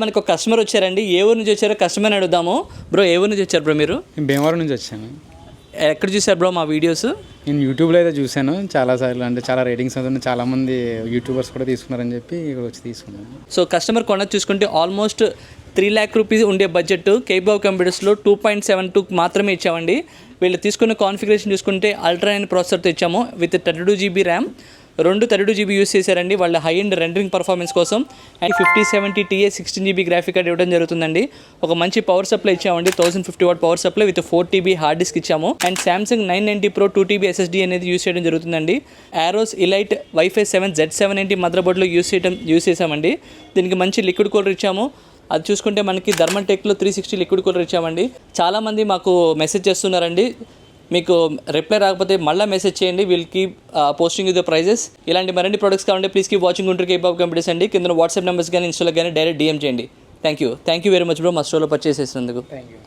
మనకు ఒక కస్టమర్ వచ్చారండి. ఏ ఊరు నుంచి వచ్చారో కస్టమర్ని అడుగుదాము. బ్రో ఏ ఊరు నుంచి వచ్చారు బ్రో మీరు? నేను భీమవరం నుంచి వచ్చాను. ఎక్కడ చూసారు బ్రో మా వీడియోస్? నేను యూట్యూబ్లో అయితే చూశాను చాలాసార్లు, అంటే చాలా రేటింగ్స్ అవుతుంది, చాలామంది యూట్యూబర్స్ కూడా తీసుకున్నారని చెప్పి ఇక్కడ వచ్చి తీసుకున్నాను. సో కస్టమర్ కొన్నది చూసుకుంటే ఆల్మోస్ట్ 3 lakh రూపీస్ ఉండే బడ్జెట్ కేబాబ్ కంప్యూటర్స్లో 2.72 మాత్రమే ఇచ్చామండి. వీళ్ళు తీసుకున్న కాన్ఫిగరేషన్ చూసుకుంటే అల్ట్రా 9 ప్రాసెసర్తో ఇచ్చాము with 32 GB RAM, 2 32 GB use చేశారండి వాళ్ళ హై అండ్ రెండరింగ్ పర్ఫార్మెన్స్ కోసం. And 5070 Ti 16 GB graphic card ఇవ్వడం జరుగుతుందండి. ఒక మంచి పవర్ సప్లై ఇచ్చామండి, 1050 watt power supply with 4 TB hard disk ఇచ్చాము. And Samsung 990 Pro 2 TB SSD అనేది యూస్ చేయడం జరుగుతుందండి. ఆరోస్ ఇలైట్ Wi-Fi 7 Z790 మదర్ బోర్డ్లో యూస్ చేసామండి. దీనికి మంచి లిక్విడ్ కూలర్ ఇచ్చాము. అది చూసుకుంటే మనకి ధర్మటెక్లో 360 లిక్విడ్ కూలర్ ఇచ్చామండి. చాలామంది మాకు మెసేజ్ చేస్తున్నారండి, మీకు రిప్లై రాకపోతే మళ్ళీ మెసేజ్ చేయండి, we'll keep posting the prizes. ఇలాంటి మరిన్ని ప్రొడక్ట్స్ కావాలంటే please keep watching Guntur kebab computers అండి. కింద వాట్సాప్ నెంబర్స్ కానీ ఇన్స్టాలో కానీ డైరెక్ట్ DM చేయండి. Thank you very much bro మా స్టోర్లో పర్చేస్ చేసినందుకు. Thank you.